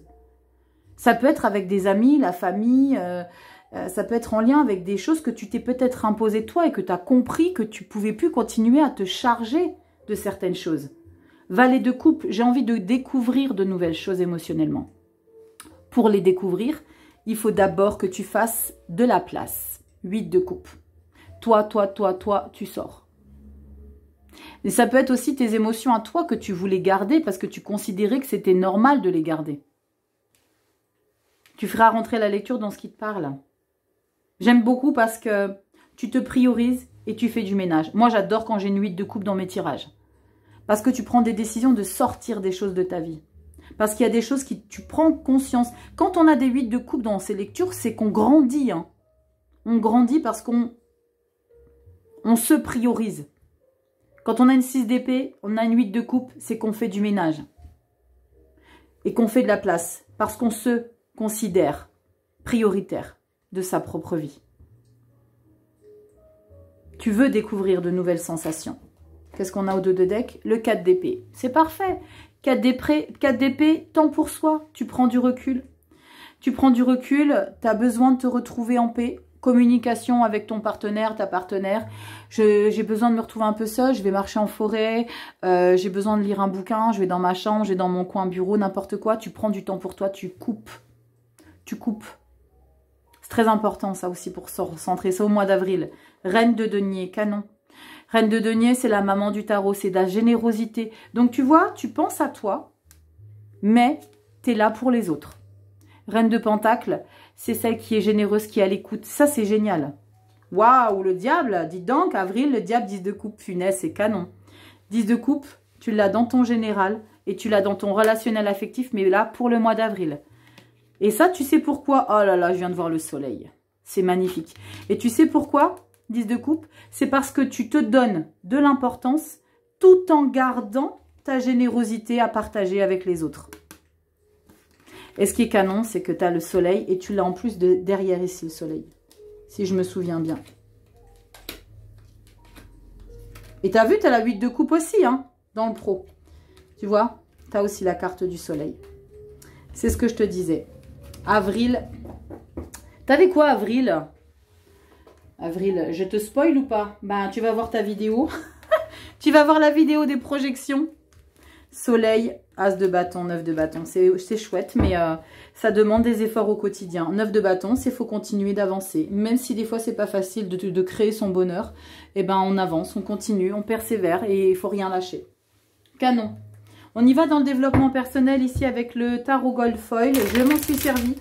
Speaker 1: Ça peut être avec des amis, la famille, ça peut être en lien avec des choses que tu t'es peut-être imposé toi et que tu as compris que tu ne pouvais plus continuer à te charger de certaines choses. Valet de coupe, j'ai envie de découvrir de nouvelles choses émotionnellement. Pour les découvrir, il faut d'abord que tu fasses de la place. 8 de coupe. Toi, tu sors. Et ça peut être aussi tes émotions à toi que tu voulais garder parce que tu considérais que c'était normal de les garder. Tu feras rentrer la lecture dans ce qui te parle. J'aime beaucoup parce que tu te priorises et tu fais du ménage. Moi, j'adore quand j'ai une 8 de coupe dans mes tirages. Parce que tu prends des décisions de sortir des choses de ta vie. Parce qu'il y a des choses qui tu prends conscience. Quand on a des 8 de coupe dans ces lectures, c'est qu'on grandit. Hein. On grandit parce qu'on se priorise. Quand on a une 6 d'épée, on a une 8 de coupe, c'est qu'on fait du ménage. Et qu'on fait de la place. Parce qu'on se considère prioritaire de sa propre vie. Tu veux découvrir de nouvelles sensations. Qu'est-ce qu'on a au dos de deck? Le 4 d'épée. C'est parfait. 4 d'épée, temps pour soi. Tu prends du recul. Tu prends du recul, tu as besoin de te retrouver en paix. Communication avec ton partenaire, ta partenaire. J'ai besoin de me retrouver un peu seule, je vais marcher en forêt, j'ai besoin de lire un bouquin, je vais dans ma chambre, je vais dans mon coin bureau, n'importe quoi. Tu prends du temps pour toi, tu coupes. Tu coupes. C'est très important ça aussi pour se recentrer. C'est au mois d'avril. Reine de denier, canon. Reine de denier, c'est la maman du tarot, c'est de la générosité. Donc tu vois, tu penses à toi, mais tu es là pour les autres. Reine de pentacle, c'est celle qui est généreuse, qui est à l'écoute. Ça, c'est génial. Waouh, le diable, dis donc, avril, le diable, 10 de coupe, funeste, c'est canon. 10 de coupe, tu l'as dans ton général et tu l'as dans ton relationnel affectif, mais là, pour le mois d'avril. Et ça, tu sais pourquoi? Oh là là, je viens de voir le soleil. C'est magnifique. Et tu sais pourquoi, 10 de coupe? C'est parce que tu te donnes de l'importance tout en gardant ta générosité à partager avec les autres. Et ce qui est canon, c'est que tu as le soleil et tu l'as en plus de derrière ici, le soleil. Si je me souviens bien. Et tu as vu, tu as la 8 de coupe aussi, hein, dans le pro. Tu vois, tu as aussi la carte du soleil. C'est ce que je te disais. Avril. T'avais quoi, avril? Avril, je te spoil ou pas? Ben, tu vas voir ta vidéo. Tu vas voir la vidéo des projections. Soleil, as de bâton, 9 de bâton. C'est chouette, mais ça demande des efforts au quotidien. 9 de bâton, c'est faut continuer d'avancer. Même si des fois, c'est pas facile de créer son bonheur, eh ben, on avance, on continue, on persévère et il faut rien lâcher. Canon. On y va dans le développement personnel ici avec le tarot gold foil. Je m'en suis servi.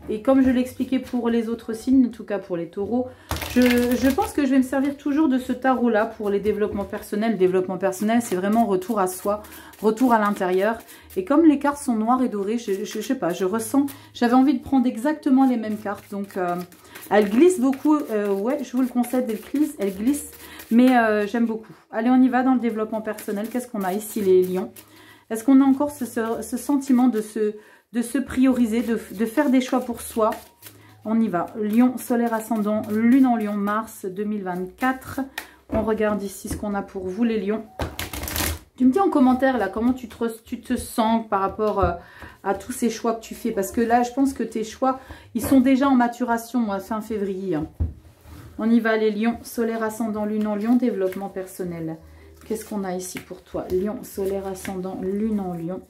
Speaker 1: Et comme je l'expliquais pour les autres signes, en tout cas pour les taureaux, je pense que je vais me servir toujours de ce tarot-là pour les développements personnels. Le développement personnel, c'est vraiment retour à soi, retour à l'intérieur. Et comme les cartes sont noires et dorées, je sais pas, je ressens, j'avais envie de prendre exactement les mêmes cartes. Donc, elles glissent beaucoup. Ouais, je vous le conseille, elles glissent, mais j'aime beaucoup. Allez, on y va dans le développement personnel. Qu'est-ce qu'on a ici, les lions? Est-ce qu'on a encore ce sentiment de se prioriser, de faire des choix pour soi? On y va. Lion, solaire ascendant, lune en lion, mars 2024. On regarde ici ce qu'on a pour vous, les lions. Tu me dis en commentaire, là, comment tu te sens par rapport à tous ces choix que tu fais. Parce que là, je pense que tes choix, ils sont déjà en maturation, moi, fin février. On y va, les lions, solaire ascendant, lune en lion, développement personnel. Qu'est-ce qu'on a ici pour toi? Lion, solaire ascendant, lune en lion.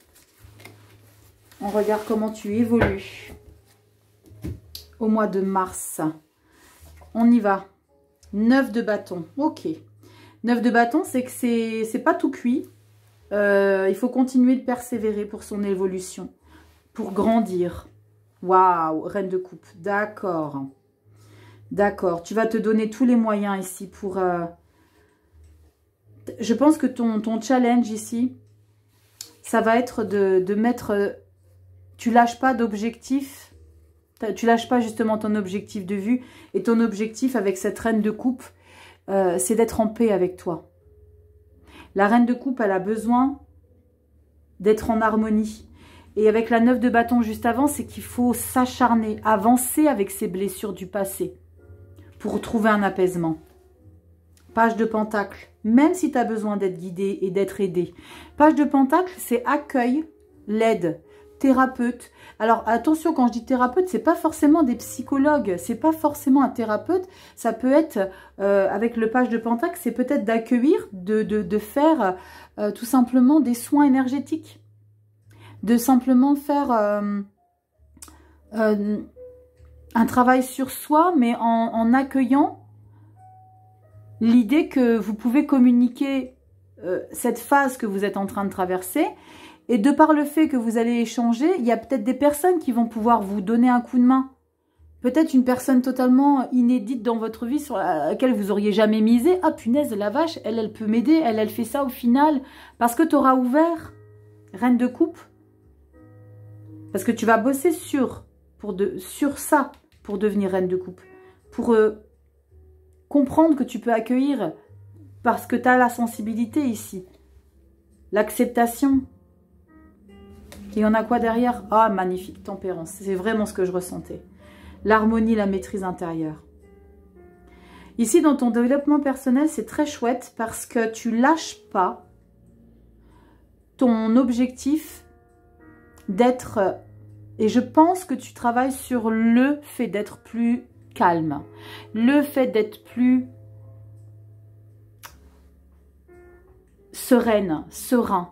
Speaker 1: On regarde comment tu évolues au mois de mars. On y va. 9 de bâton. Ok. 9 de bâton, c'est que c'est pas tout cuit. Il faut continuer de persévérer pour son évolution. Pour grandir. Waouh, reine de coupe. D'accord. D'accord. Tu vas te donner tous les moyens ici pour... Je pense que ton challenge ici, ça va être de mettre... Tu lâches pas d'objectif, tu lâches pas justement ton objectif de vue. Et ton objectif avec cette reine de coupe, c'est d'être en paix avec toi. La reine de coupe, elle a besoin d'être en harmonie. Et avec la 9 de bâton juste avant, c'est qu'il faut s'acharner, avancer avec ses blessures du passé pour trouver un apaisement. Page de pentacle, même si tu as besoin d'être guidé et d'être aidé. Page de pentacle, c'est accueil, l'aide. Thérapeute. Alors attention, quand je dis thérapeute, c'est pas forcément des psychologues, c'est pas forcément un thérapeute, ça peut être, avec le page de pentacle, c'est peut-être d'accueillir, de faire tout simplement des soins énergétiques, de simplement faire un travail sur soi, mais en accueillant l'idée que vous pouvez communiquer cette phase que vous êtes en train de traverser. Et de par le fait que vous allez échanger, il y a peut-être des personnes qui vont pouvoir vous donner un coup de main. Peut-être une personne totalement inédite dans votre vie sur laquelle vous auriez jamais misé. Ah punaise, la vache, elle peut m'aider, elle fait ça au final. Parce que tu auras ouvert, reine de coupe. Parce que tu vas bosser sur ça pour devenir reine de coupe. Pour comprendre que tu peux accueillir parce que tu as la sensibilité ici. L'acceptation. Et on a quoi derrière? Ah, magnifique, tempérance. C'est vraiment ce que je ressentais. L'harmonie, la maîtrise intérieure. Ici, dans ton développement personnel, c'est très chouette parce que tu lâches pas ton objectif d'être... Et je pense que tu travailles sur le fait d'être plus calme. Le fait d'être plus sereine, serein.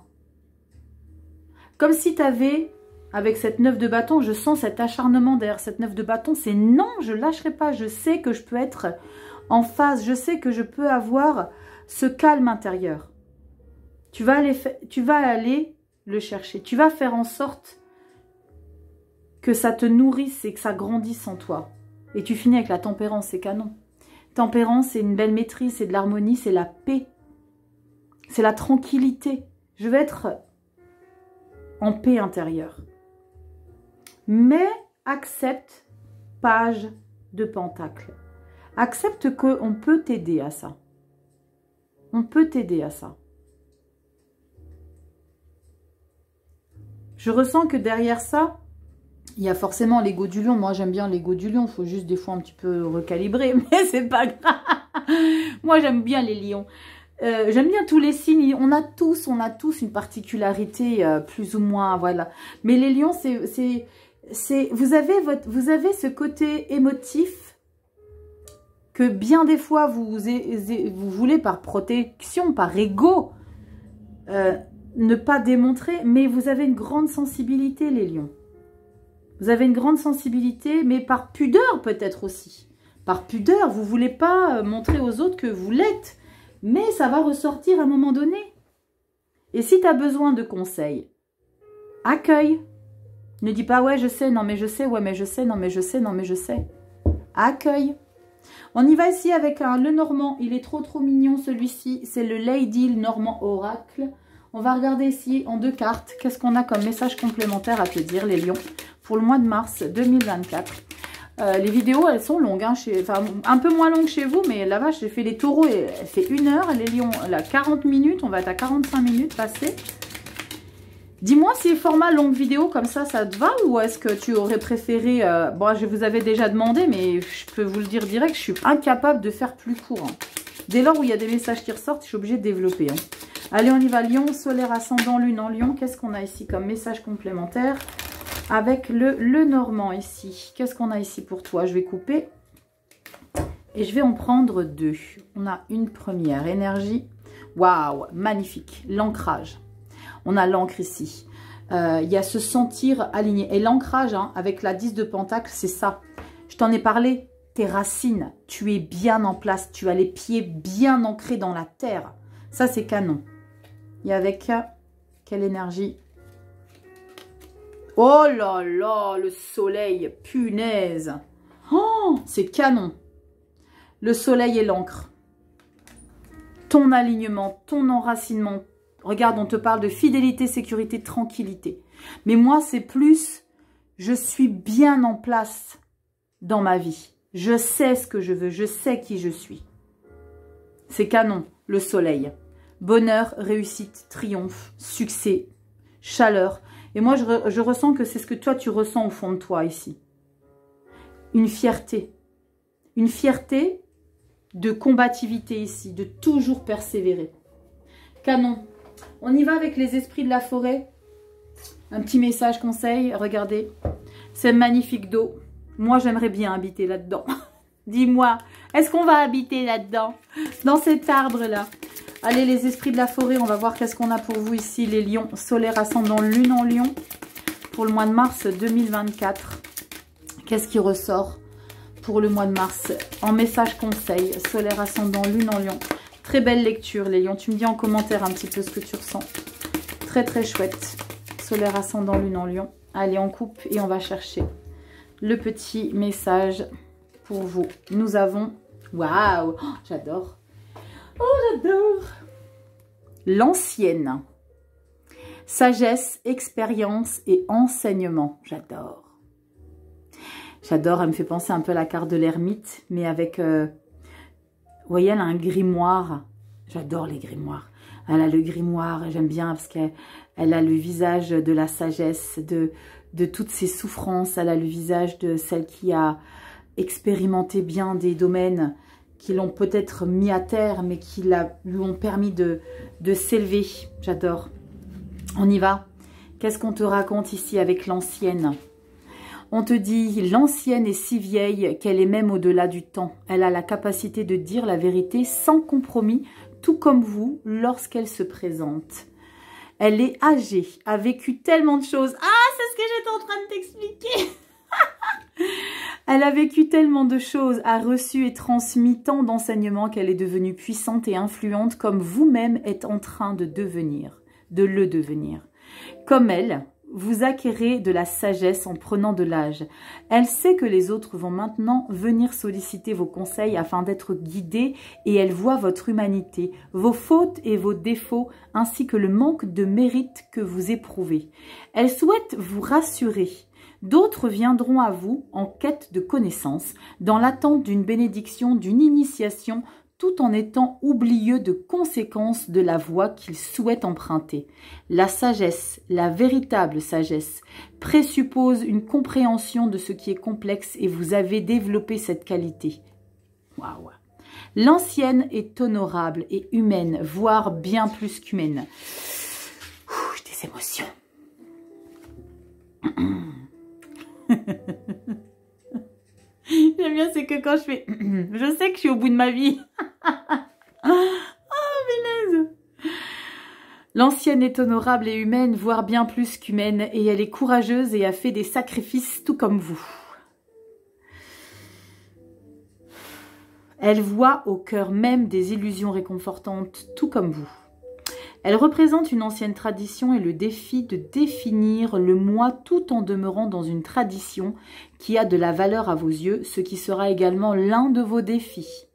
Speaker 1: Comme si tu avais, avec cette 9 de bâton, je sens cet acharnement derrière cette 9 de bâton. C'est non, je ne lâcherai pas. Je sais que je peux être en phase. Je sais que je peux avoir ce calme intérieur. Tu vas aller le chercher. Tu vas faire en sorte que ça te nourrisse et que ça grandisse en toi. Et tu finis avec la tempérance, c'est canon. Tempérance, c'est une belle maîtrise, c'est de l'harmonie, c'est la paix. C'est la tranquillité. Je vais être... en paix intérieure. Mais accepte page de pentacle. Accepte qu'on peut t'aider à ça. On peut t'aider à ça. Je ressens que derrière ça, Il y a forcément l'ego du lion. Moi, j'aime bien l'ego du lion. Il faut juste des fois un petit peu recalibrer, mais c'est pas grave. Moi, j'aime bien les lions. J'aime bien tous les signes. On a tous une particularité plus ou moins, voilà. Mais les lions, vous avez ce côté émotif que bien des fois vous voulez par protection, par ego, ne pas démontrer. Mais vous avez une grande sensibilité, les lions. Vous avez une grande sensibilité, mais par pudeur peut-être aussi. Par pudeur, vous ne voulez pas montrer aux autres que vous l'êtes. Mais ça va ressortir à un moment donné. Et si tu as besoin de conseils, accueille. Ne dis pas, ouais, je sais, non, mais je sais, ouais, mais je sais, non, mais je sais, non, mais je sais. Accueille. On y va ici avec le Normand. Il est trop mignon, celui-ci. C'est le Lady Normand Oracle. On va regarder ici en 2 cartes. Qu'est-ce qu'on a comme message complémentaire à te dire, les lions, pour le mois de mars 2024. Les vidéos, elles sont longues, hein, enfin, un peu moins longues chez vous, mais là-bas, j'ai fait les taureaux, et elle fait 1 heure, les lions, là, 40 minutes, on va être à 45 minutes passées. Dis-moi si le format longue vidéo comme ça te va, ou est-ce que tu aurais préféré, bon, je vous avais déjà demandé, mais je peux vous le dire direct, je suis incapable de faire plus court. Hein. Dès lors où il y a des messages qui ressortent, je suis obligée de développer. Hein. Allez, on y va, lion, solaire, ascendant, lune en lion, qu'est-ce qu'on a ici comme message complémentaire ? Avec le Normand ici. Qu'est-ce qu'on a ici pour toi? Je vais couper. Et je vais en prendre 2. On a une première énergie. Waouh, magnifique. L'ancrage. On a l'encre ici. Il y a se sentir aligné. Et l'ancrage, hein, avec la 10 de Pentacle, c'est ça. Je t'en ai parlé. Tes racines. Tu es bien en place. Tu as les pieds bien ancrés dans la terre. Ça, c'est canon. Et avec quelle énergie? Oh là là, le soleil, punaise. Oh, c'est canon. Le soleil et l'encre. Ton alignement, ton enracinement. Regarde, on te parle de fidélité, sécurité, tranquillité. Mais moi, c'est plus, je suis bien en place dans ma vie. Je sais ce que je veux, je sais qui je suis. C'est canon, le soleil. Bonheur, réussite, triomphe, succès, chaleur. Et moi, je ressens que c'est ce que toi, tu ressens au fond de toi ici. Une fierté. Une fierté de combativité ici, de toujours persévérer. Canon. On y va avec les esprits de la forêt. Un petit message conseil, regardez. C'est magnifique d'eau. Moi, j'aimerais bien habiter là-dedans. Dis-moi, est-ce qu'on va habiter là-dedans? Dans cet arbre-là. Allez, les esprits de la forêt, on va voir qu'est-ce qu'on a pour vous ici, les lions, solaire ascendant lune en lion, pour le mois de mars 2024. Qu'est-ce qui ressort pour le mois de mars en message conseil, solaire ascendant lune en lion? Très belle lecture, les lions. Tu me dis en commentaire un petit peu ce que tu ressens. Très, très chouette. Solaire ascendant lune en lion. Allez, on coupe et on va chercher le petit message pour vous. Nous avons... Waouh, oh, j'adore. Oh, j'adore. L'ancienne. Sagesse, expérience et enseignement. J'adore. J'adore, elle me fait penser un peu à la carte de l'ermite, mais avec... vous voyez, elle a un grimoire. J'adore les grimoires. Elle a le grimoire, j'aime bien parce qu'elle a le visage de la sagesse, de toutes ses souffrances. Elle a le visage de celle qui a expérimenté bien des domaines qui l'ont peut-être mis à terre, mais qui lui ont permis de s'élever. J'adore. On y va. Qu'est-ce qu'on te raconte ici avec l'ancienne? On te dit, l'ancienne est si vieille qu'elle est même au-delà du temps. Elle a la capacité de dire la vérité sans compromis, tout comme vous, lorsqu'elle se présente. Elle est âgée, a vécu tellement de choses. Ah, c'est ce que j'étais en train de t'expliquer. Elle a vécu tellement de choses, a reçu et transmis tant d'enseignements qu'elle est devenue puissante et influente comme vous-même êtes en train de le devenir. Comme elle, vous acquérez de la sagesse en prenant de l'âge. Elle sait que les autres vont maintenant venir solliciter vos conseils afin d'être guidés et elle voit votre humanité, vos fautes et vos défauts ainsi que le manque de mérite que vous éprouvez. Elle souhaite vous rassurer. D'autres viendront à vous en quête de connaissances, dans l'attente d'une bénédiction, d'une initiation, tout en étant oublieux de conséquences de la voie qu'ils souhaitent emprunter. La sagesse, la véritable sagesse, présuppose une compréhension de ce qui est complexe et vous avez développé cette qualité. Waouh! L'ancienne est honorable et humaine, voire bien plus qu'humaine. J'ai des émotions. J'aime bien, c'est que quand je fais... je sais que je suis au bout de ma vie. Oh, punaise. L'ancienne est honorable et humaine, voire bien plus qu'humaine, et elle est courageuse et a fait des sacrifices tout comme vous. Elle voit au cœur même des illusions réconfortantes, tout comme vous. Elle représente une ancienne tradition et le défi de définir le moi tout en demeurant dans une tradition qui a de la valeur à vos yeux, ce qui sera également l'un de vos défis.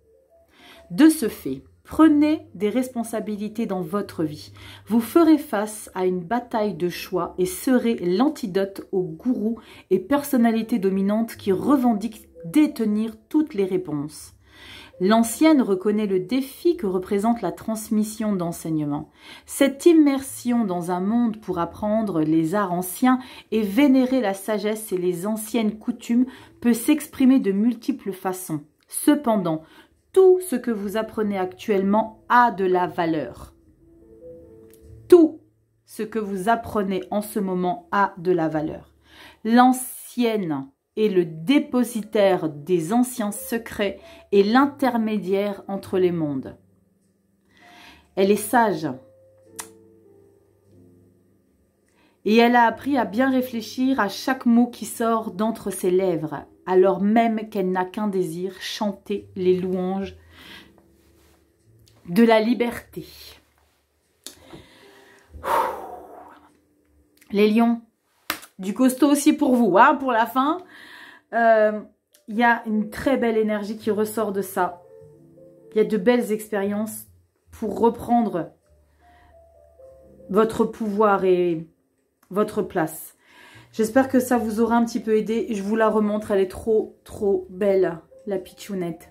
Speaker 1: De ce fait, prenez des responsabilités dans votre vie. Vous ferez face à une bataille de choix et serez l'antidote aux gourous et personnalités dominantes qui revendiquent détenir toutes les réponses. L'ancienne reconnaît le défi que représente la transmission d'enseignements. Cette immersion dans un monde pour apprendre les arts anciens et vénérer la sagesse et les anciennes coutumes peut s'exprimer de multiples façons. Cependant, tout ce que vous apprenez actuellement a de la valeur. Tout ce que vous apprenez en ce moment a de la valeur. L'ancienne est le dépositaire des anciens secrets et l'intermédiaire entre les mondes. Elle est sage et elle a appris à bien réfléchir à chaque mot qui sort d'entre ses lèvres, alors même qu'elle n'a qu'un désir, chanter les louanges de la liberté. Les lions, du costaud aussi pour vous, hein, pour la fin. Il y a une très belle énergie qui ressort de ça. Il y a de belles expériences pour reprendre votre pouvoir et votre place. J'espère que ça vous aura un petit peu aidé. Je vous la remontre, elle est trop belle, la pitchounette.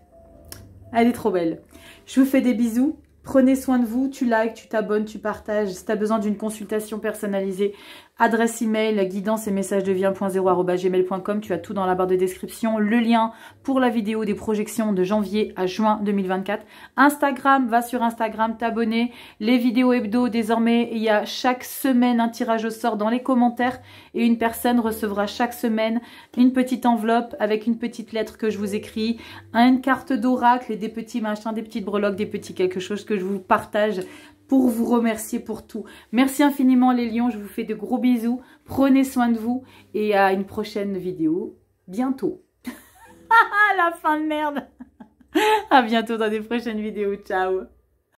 Speaker 1: Elle est trop belle. Je vous fais des bisous. Prenez soin de vous, tu likes, tu t'abonnes, tu partages. Si tu as besoin d'une consultation personnalisée, adresse email guidance et messages de vie1.0@gmail.com. Tu as tout dans la barre de description. Le lien pour la vidéo des projections de janvier à juin 2024. Instagram, va sur Instagram, t'abonner. Les vidéos hebdo, désormais, il y a chaque semaine un tirage au sort dans les commentaires. Et une personne recevra chaque semaine une petite enveloppe avec une petite lettre que je vous écris. Une carte d'oracle et des petits machins, des petites breloques, des petits quelque chose que je vous partage pour vous remercier pour tout. Merci infiniment les lions, je vous fais de gros bisous. Prenez soin de vous et à une prochaine vidéo bientôt. La fin de merde. À bientôt dans des prochaines vidéos. Ciao.